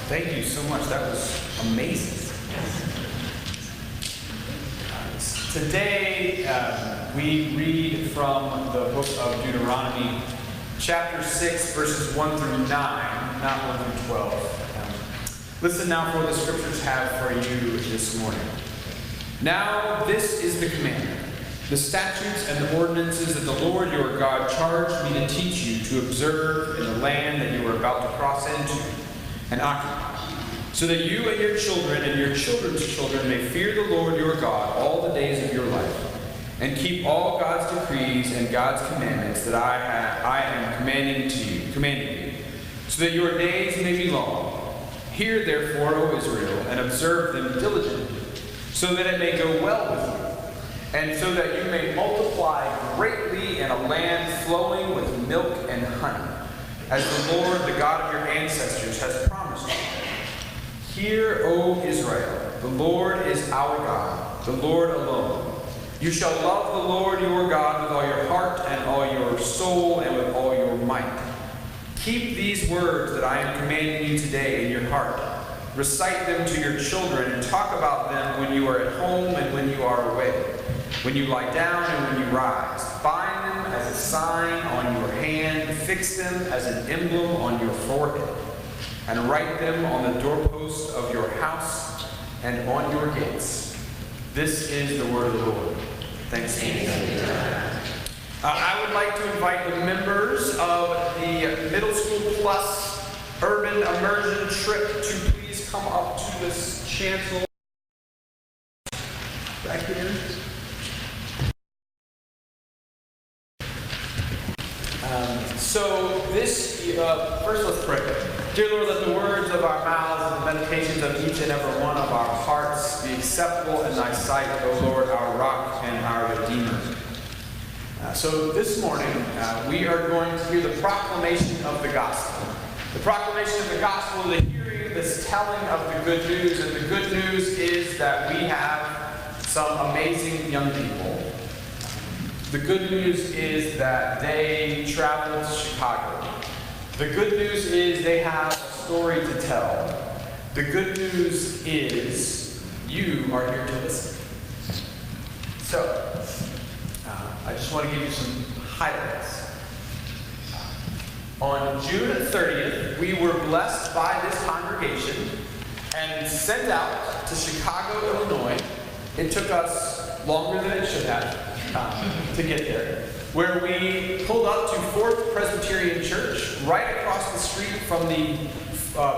Thank you so much. That was amazing. Today, we read from the book of Deuteronomy, chapter 6, verses 1 through 9, not 1 through 12. Listen now for what the scriptures have for you this morning. Now, this is the commandment, the statutes and the ordinances that the Lord your God charged me to teach you to observe in the land that you are about to cross into and occupy, so that you and your children and your children's children may fear the Lord your God all the days of your life, and keep all God's decrees and God's commandments that I am commanding you, so that your days may be long. Hear therefore, O Israel, and observe them diligently, so that it may go well with you, and so that you may multiply greatly in a land flowing with milk and honey, as the Lord, the God of your ancestors, has promised you. Hear, O Israel, the Lord is our God, the Lord alone. You shall love the Lord your God with all your heart and all your soul and with all your might. Keep these words that I am commanding you today in your heart. Recite them to your children and talk about them when you are at home and when you are away, when you lie down and when you rise. Bind them as a sign on your hand. Fix them as an emblem on your forehead. And write them on the doorposts of your house and on your gates. This is the word of the Lord. Thanks be to God. I would like to invite the members of the Middle School Plus Urban Immersion trip to please come up to this chancel back here. First let's pray. Dear Lord, let the words of our mouths and the meditations of each and every one of our hearts be acceptable in thy sight, O Lord, our rock and our Redeemer. So this morning, we are going to hear the proclamation of the gospel. The proclamation of the gospel, the hearing, this telling of the good news. And the good news is that we have some amazing young people. The good news is that they traveled to Chicago. The good news is they have a story to tell. The good news is you are here to listen. So, I just want to give you some highlights. On June 30th, we were blessed by this congregation and sent out to Chicago, Illinois. It took us longer than it should have to get there, where we pulled up to Fourth Presbyterian Church, right across the street from the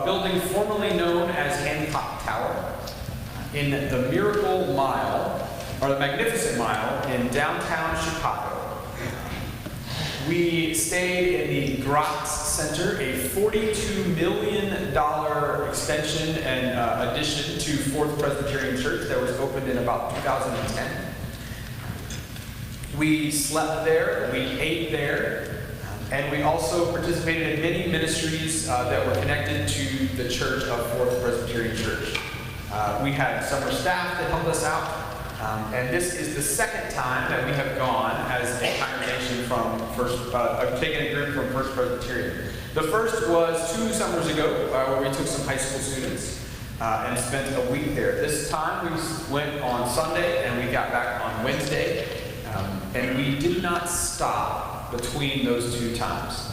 building formerly known as Hancock Tower, in the Miracle Mile, or the Magnificent Mile, in downtown Chicago. We stayed in the Gratz Center, a $42 million extension and addition to Fourth Presbyterian Church that was opened in about 2010. We slept there, we ate there, and we also participated in many ministries that were connected to the church of Fourth Presbyterian Church. We had summer staff that helped us out, and this is the second time that we have gone as a congregation from taken a group from First Presbyterian. The first was 2 summers ago, where we took some high school students and spent a week there. This time we went on Sunday and we got back on Wednesday. And we did not stop between those 2 times.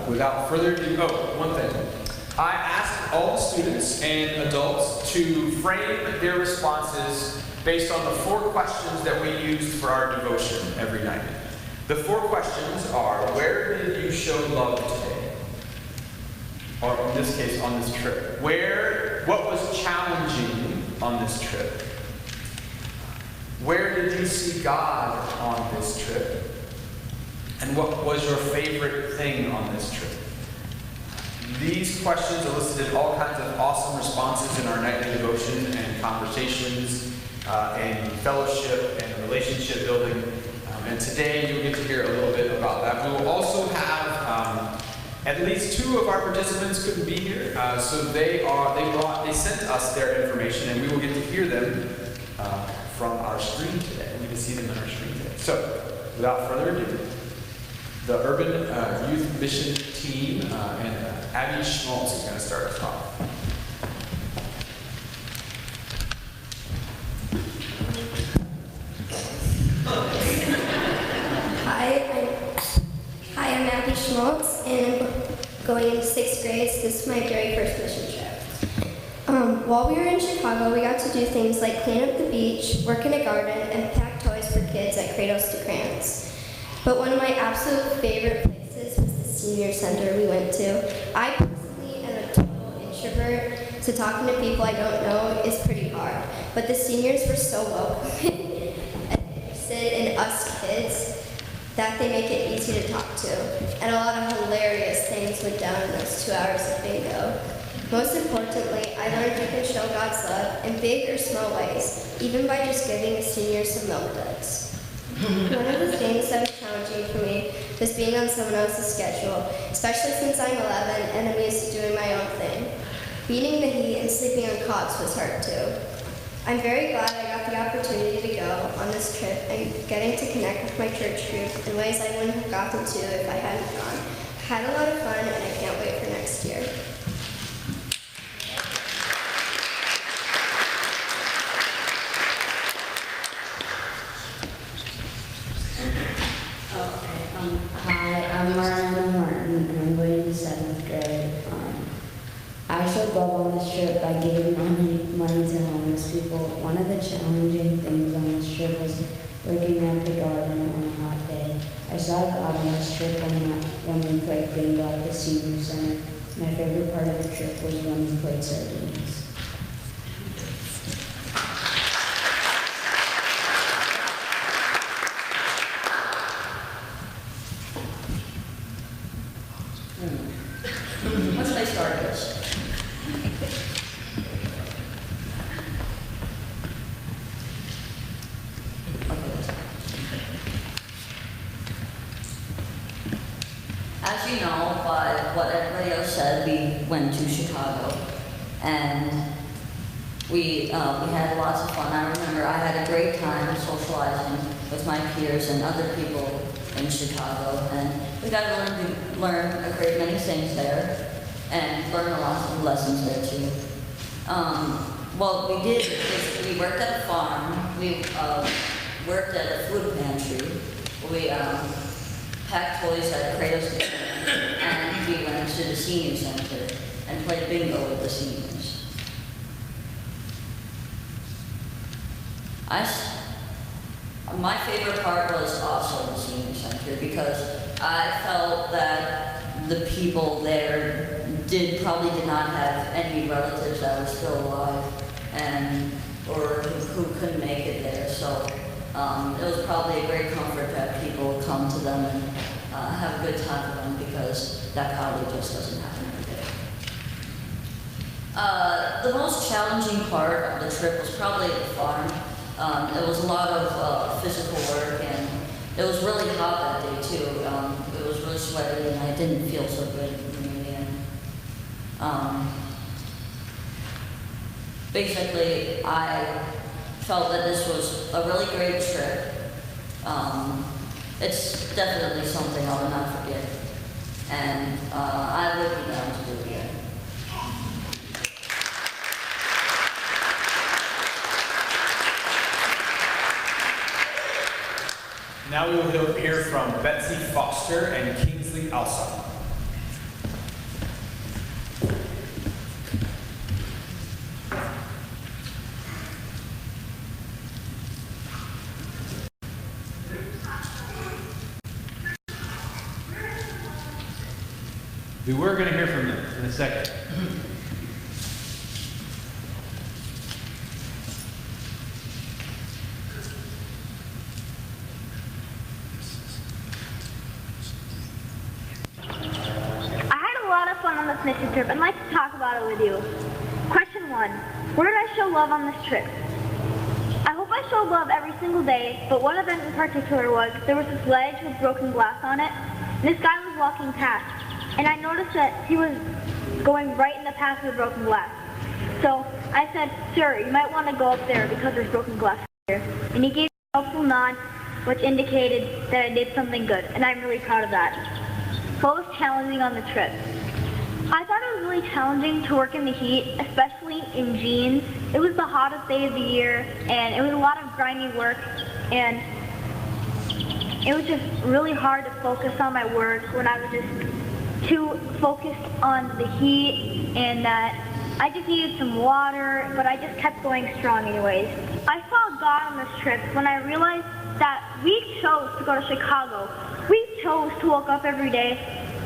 Without further ado, one thing. I asked all the students and adults to frame their responses based on the 4 questions that we used for our devotion every night. The 4 questions are, where did you show love today? Or in this case, on this trip. What was challenging on this trip? Where did you see God on this trip? And what was your favorite thing on this trip? These questions elicited all kinds of awesome responses in our nightly devotion and conversations and fellowship and relationship building. And today you'll get to hear a little bit about that. We will also have at least 2 of our participants couldn't be here, so they sent us their information, and we will get to hear them from our screen today. We can see them on our screen today. So, without further ado, the Urban Youth Mission Team, and Abby Schmaltz is going to start us off. Hi, I'm Abby Schmaltz, and I'm going into 6th grade, so this is my very first mission trip. While we were in Chicago, we got to do things like clean up the beach, work in a garden, and pack toys for kids at Cradles to Crayons. But one of my absolute favorite places was the senior center we went to. I personally am a total introvert, so talking to people I don't know is pretty hard. But the seniors were so welcoming and interested in us kids that they make it easy to talk to. And a lot of hilarious things went down in those 2 hours of bingo. Most importantly, I learned you can show God's love in big or small ways, even by just giving the seniors some milk duds. One of the things that was challenging for me was being on someone else's schedule, especially since I'm 11 and I'm used to doing my own thing. Beating the heat and sleeping on cots was hard too. I'm very glad I got the opportunity to go on this trip and getting to connect with my church group in ways I wouldn't have gotten to if I hadn't gone. I had a lot of fun and I can't wait for next year. Hi, I'm Mariana Martin, and I'm going to 7th grade. I showed love on this trip by giving money to homeless people. One of the challenging things on this trip was working at the garden on a hot day. I saw God on this trip when we played bingo at the senior center. My favorite part of the trip was when we played sardines. Once I start this. As you know, by what everybody else said, we went to Chicago, and we had lots of fun. I remember I had a great time socializing with my peers and other people in Chicago, and we got to learn a great many things there, and learn a lot of lessons there too. What we did is we worked at a farm, we worked at a food pantry, we packed toys at Cradles to Crayons, and we went to the senior center and played bingo with the seniors. My favorite part was also the senior center because I felt that the people there probably did not have any relatives that were still alive or who couldn't make it there. So it was probably a great comfort to have people come to them and have a good time with them because that probably just doesn't happen every day. The most challenging part of the trip was probably the farm. It was a lot of physical work, and it was really hot that day too. It was really sweaty, and I didn't feel so good in the end. Basically, I felt that this was a really great trip. It's definitely something I will not forget, and I would be down to do it again. Now we will hear from Betsy Foster and Kingsley Alsop. We were going to hear from them in a second. On this mission trip, I'd like to talk about it with you. Question 1. Where did I show love on this trip? I hope I showed love every single day, but one event in particular was there was this ledge with broken glass on it, and this guy was walking past, and I noticed that he was going right in the path of the broken glass. So I said, "Sir, you might want to go up there because there's broken glass here." And he gave me a helpful nod, which indicated that I did something good, and I'm really proud of that. What was challenging on the trip? I thought it was really challenging to work in the heat, especially in jeans. It was the hottest day of the year, and it was a lot of grimy work, and it was just really hard to focus on my work when I was just too focused on the heat, and that I just needed some water, but I just kept going strong anyways. I saw God on this trip when I realized that we chose to go to Chicago. We chose to wake up every day,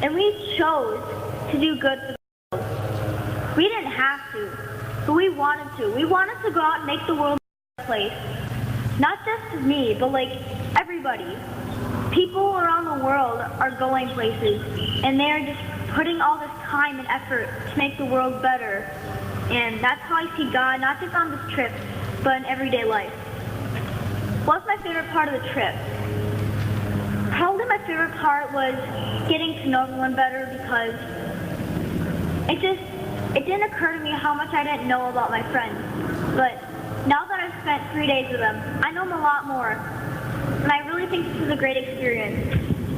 and we chose to do good for the world. We didn't have to, but we wanted to. We wanted to go out and make the world a better place. Not just me, but like everybody. People around the world are going places, and they're just putting all this time and effort to make the world better. And that's how I see God, not just on this trip, but in everyday life. What's my favorite part of the trip? Probably my favorite part was getting to know everyone better, because it didn't occur to me how much I didn't know about my friends. But now that I've spent 3 days with them, I know them a lot more. And I really think this was a great experience.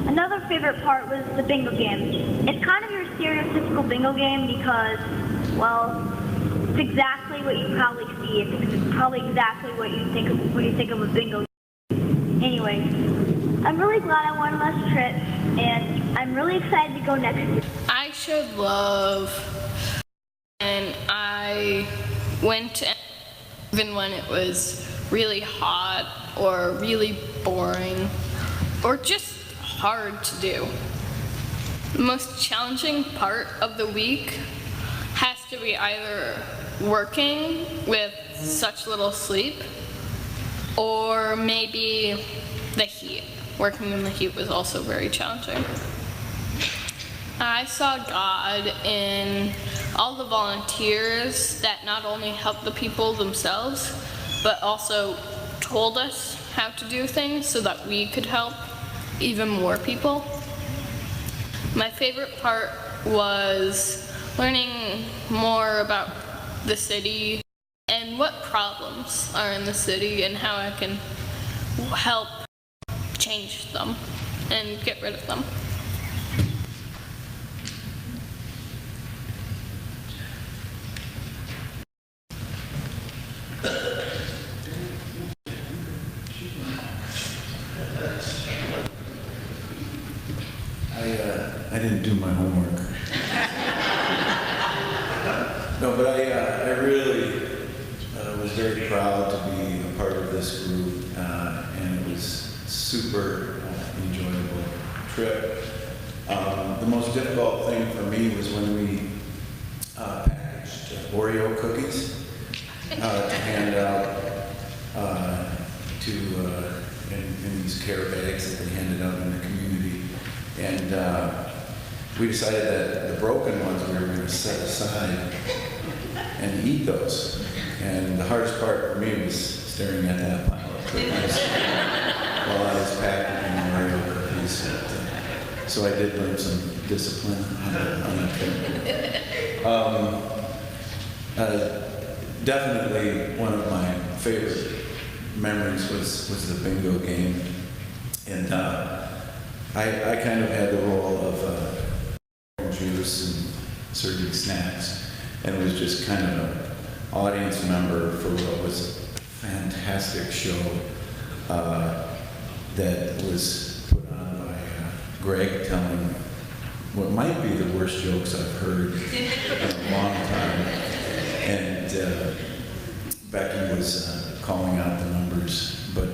Another favorite part was the bingo game. It's kind of your stereotypical bingo game because, well, it's exactly what you probably see. It's probably exactly what you think of when you think of a bingo game. Anyway, I'm really glad I went on this trip, and I'm really excited to go next year. I showed love, and I went even when it was really hot or really boring or just hard to do. The most challenging part of the week has to be either working with such little sleep or maybe the heat. Working in the heat was also very challenging. I saw God in all the volunteers that not only helped the people themselves, but also told us how to do things so that we could help even more people. My favorite part was learning more about the city and what problems are in the city and how I can help change them and get rid of them. I didn't do my homework. No, but I really was very proud to be a part of this group, and it was super enjoyable trip. The most difficult thing for me was when we packaged Oreo cookies to hand out in these care bags that they handed out in the community. And we decided that the broken ones we were going to set aside and eat those. And the hardest part for me was staring at that pile of cookies while I was packaging Oreo cookies. So I did learn some discipline on that trip. Definitely one of my favorite memories was the bingo game. And I kind of had the role of juice and serving snacks, and was just kind of an audience member for what was a fantastic show that was put on by Greg, telling what might be the worst jokes I've heard in a long time. And Becky was calling out the numbers, but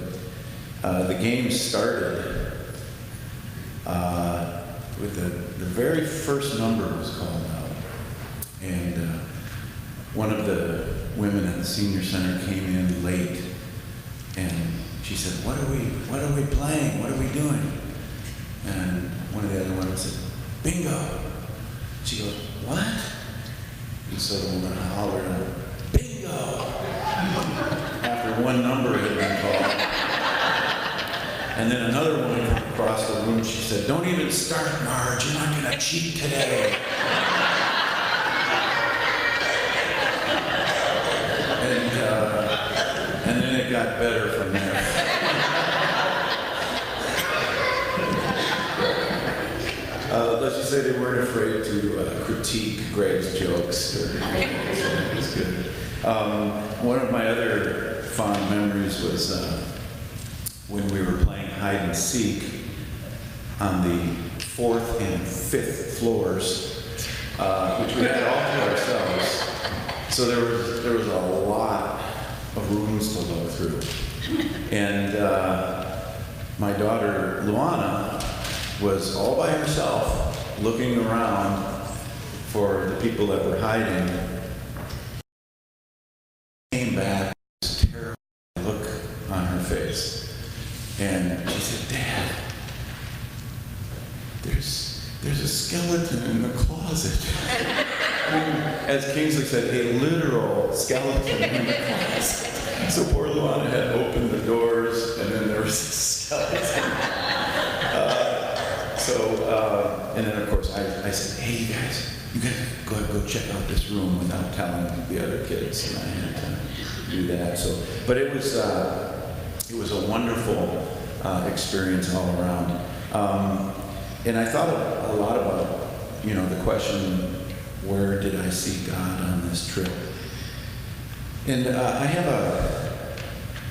the game started with the very first number was called out, and one of the women at the senior center came in late, and she said, "What are we playing? What are we doing?" And one of the other women said, "Bingo." She goes, "What?" And so the woman hollered out, "Bingo!" after one number had been called. And then another woman from across the room, she said, "Don't even start, Marge, you're not going to cheat today." And then it got better from there. they weren't afraid to critique Greg's jokes. It was good. One of my other fond memories was when we were playing hide and seek on the 4th and 5th floors, which we had all to ourselves. So there was a lot of rooms to look through. And my daughter, Luana, was all by herself looking around for the people that were hiding. Came back, this terrible look on her face. And she said, "Dad, there's a skeleton in the closet." As Kingsley said, a literal skeleton in the closet. So poor Luana had opened the doors, and then there was a skeleton. And then of course I said, "Hey, you guys go check out this room," without telling the other kids, and I had to do that. But it was a wonderful experience all around. And I thought a lot about, the question, where did I see God on this trip? And I have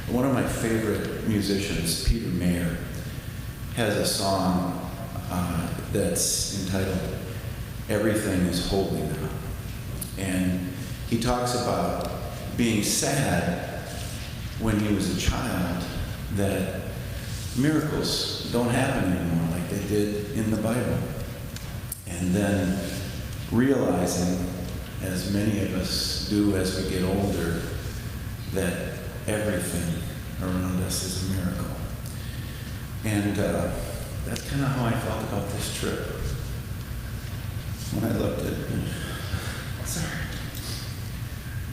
one of my favorite musicians, Peter Mayer, has a song that's entitled "Everything is Holy Now." And he talks about being sad when he was a child that miracles don't happen anymore like they did in the Bible. And then realizing, as many of us do as we get older, that everything around us is a miracle. And that's kind of how I felt about this trip. When I looked at it, sorry.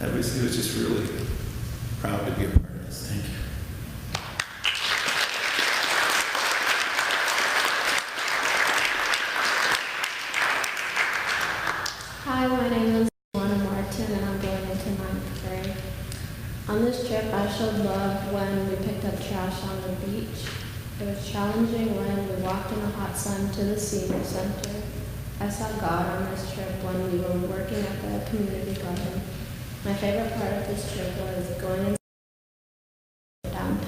It was just really proud to be a part of this. Thank you. Hi, my name is Luana Martin, and I'm going into 9th grade. On this trip, I showed love when we picked up trash on the beach. It was challenging when we walked in the hot sun to the senior center. I saw God on this trip when we were working at the community garden. My favorite part of this trip was going in downtown.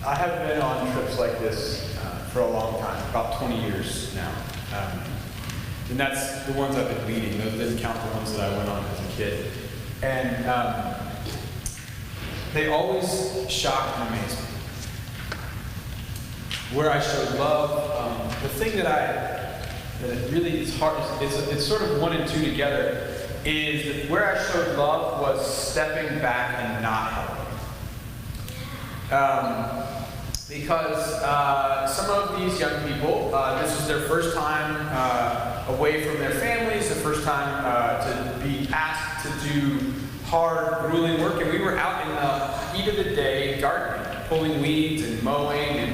I have been on trips like this for a long time, about 20 years now. And that's the ones I've been leading. Those didn't count the ones that I went on as a kid. And they always shock and amaze me. Where I showed love, the thing that really is hard, it's sort of 1 and 2 together, is that where I showed love was stepping back and not helping. Because some of these young people, this is their first time away from their families, the first time to be asked to do hard, grueling work, and we were out in the heat of the day gardening, pulling weeds and mowing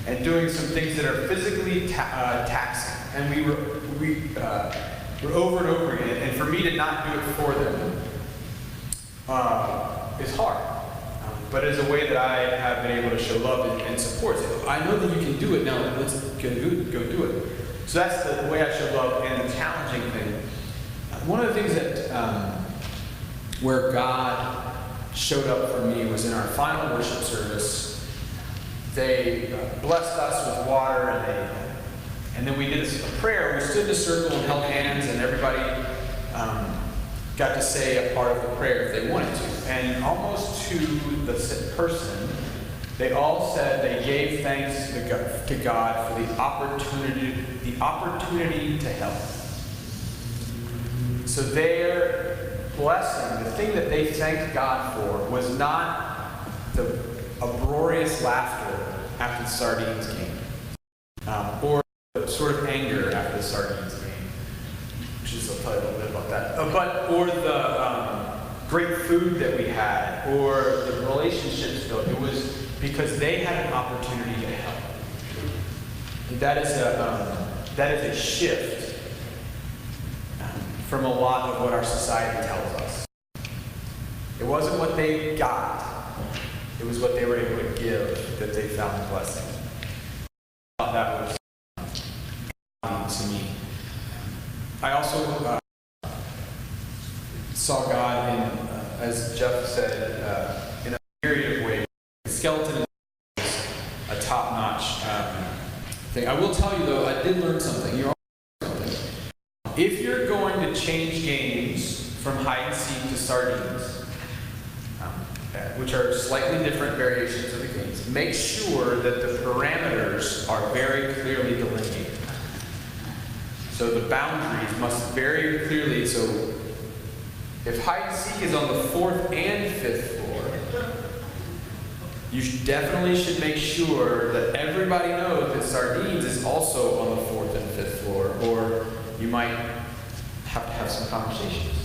and doing some things that are physically taxing. And we were over and over again, and for me to not do it for them is hard. But it's a way that I have been able to show love and support. So I know that you can do it, now let's go do it. So that's the way I show love. And the challenging thing, one of the things that where God showed up for me was in our final worship service. They blessed us with water, and then we did a prayer. We stood in a circle and held hands, and everybody got to say a part of the prayer if they wanted to. And almost to the person, they all said they gave thanks to God for the opportunity to help. So their blessing, the thing that they thanked God for, was not the uproarious laughter after the sardines came, or the sort of anger after the sardines came, which is, I'll tell you a little bit about that, or the great food that we had, or the relationships built. It was because they had an opportunity to help. And that is a shift from a lot of what our society tells us. It wasn't what they got. It was what they were able to give that they found the blessing. I thought that was to me. I also saw God in, as Jeff said, in a myriad of ways. The skeleton is a top-notch thing. I will tell you, though, I did learn something. If you're going to change games from hide and seek to sardines, which are slightly different variations of the games, make sure that the parameters are very clearly delineated. So the boundaries must very clearly, so if hide and seek is on the 4th and 5th floor, you definitely should make sure that everybody knows that sardines is also on the 4th and 5th floor, or you might have to have some conversations.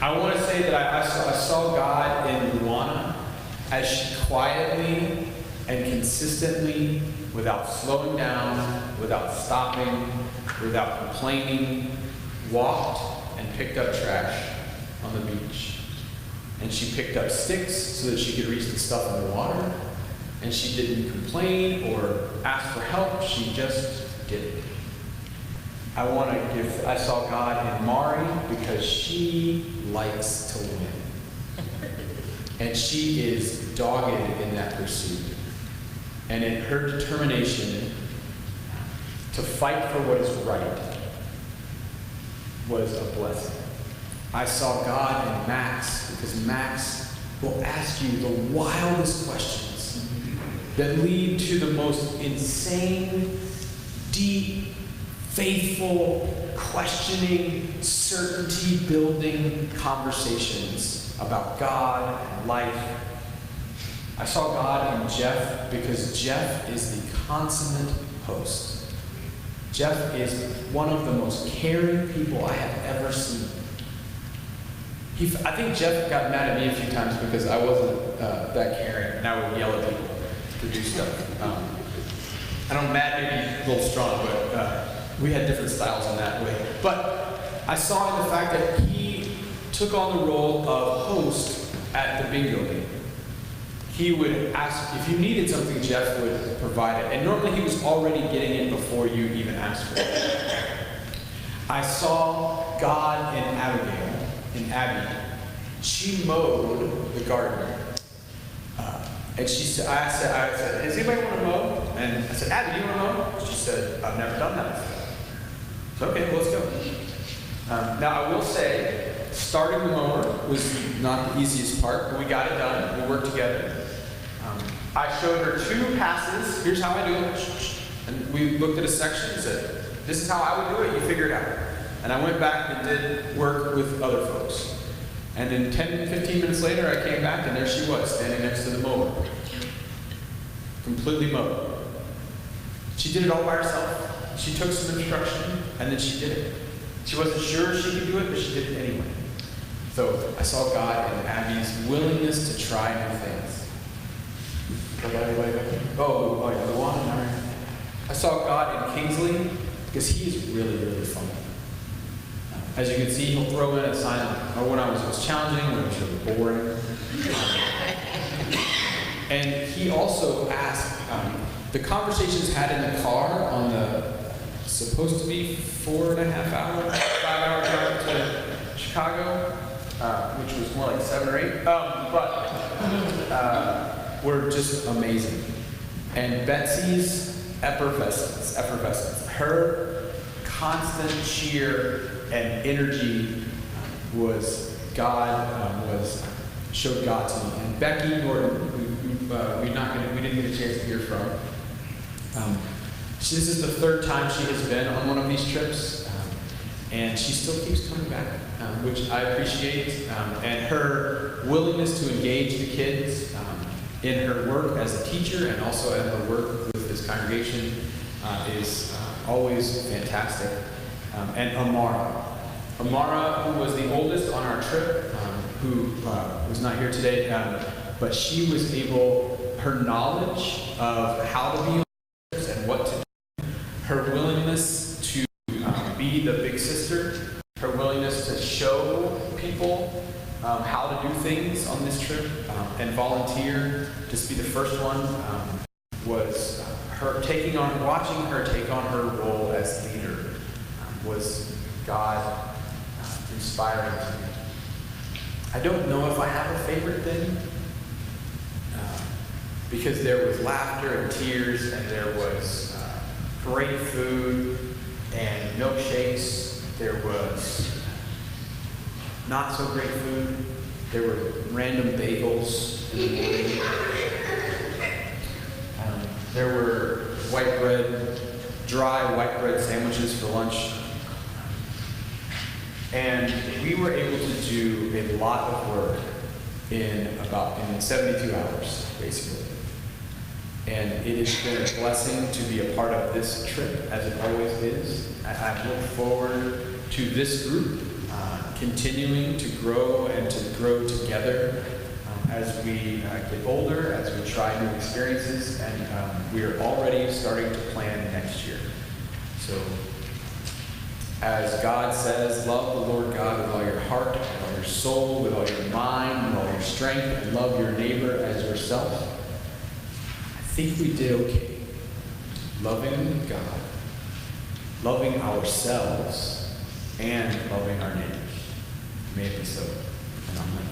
I want to say that I saw God in Luana as she quietly and consistently, without slowing down, without stopping, without complaining, walked and picked up trash on the beach. And she picked up sticks so that she could reach the stuff in the water. And she didn't complain or ask for help. She just did it. I saw God in Mari because she likes to win. And she is dogged in that pursuit. And in her determination to fight for what is right was a blessing. I saw God in Max because Max will ask you the wildest questions that lead to the most insane, deep, faithful, questioning, certainty-building conversations about God and life. I saw God in Jeff because Jeff is the consummate host. Jeff is one of the most caring people I have ever seen. I think Jeff got mad at me a few times because I wasn't that caring, and I would yell at people to do stuff. I know mad maybe a little strong, but we had different styles in that way. But I saw in the fact that he took on the role of host at the bingo game. He would ask, if you needed something, Jeff would provide it. And normally he was already getting it before you even asked for it. I saw God in Abigail, in Abby. She mowed the garden. And I said, does anybody want to mow? And I said, Abby, do you want to mow? She said, I've never done that before. So, okay, well, let's go. Now, I will say, starting the mower was not the easiest part, but we got it done. We worked together. I showed her 2 passes. Here's how I do it. And we looked at a section and said, this is how I would do it. You figure it out. And I went back and did work with other folks. And then 10, 15 minutes later, I came back, and there she was, standing next to the mower. Completely mowed. She did it all by herself. She took some instruction, and then she did it. She wasn't sure she could do it, but she did it anyway. So I saw God in Abby's willingness to try new things. Oh, yeah, the one. I saw God in Kingsley because he is really, really fun. As you can see, he'll throw in a sign of when I was challenging, when it was really boring. And he also asked, the conversations had in the car on the supposed to be 4.5-hour, 5-hour drive to Chicago, which was more like 7 or 8, were just amazing. And Betsy's effervescence, her constant cheer and energy showed God to me. And Becky Norton, we didn't get a chance to hear from. This is the 3rd time she has been on one of these trips, and she still keeps coming back, which I appreciate. And her willingness to engage the kids in her work as a teacher and also in her work with this congregation is always fantastic. And Amara, who was the oldest on our trip, who was not here today, but she was able, her knowledge of how to be on trips and what to do, her willingness to be the big sister, her willingness to show how to do things on this trip and volunteer, just be the first one, was watching her take on her role as leader was God inspiring to me. I don't know if I have a favorite thing, because there was laughter and tears, and there was great food and milkshakes. There was not so great food. There were random bagels in the morning. There were dry white bread sandwiches for lunch. And we were able to do a lot of work in 72 hours, basically. And it has been a blessing to be a part of this trip, as it always is. I look forward to this group continuing to grow and to grow together as we get older, as we try new experiences, and we are already starting to plan next year. So, as God says, love the Lord God with all your heart, with all your soul, with all your mind, with all your strength, and love your neighbor as yourself. I think we did okay. Loving God, loving ourselves, and loving our neighbors. May it be so. And amen.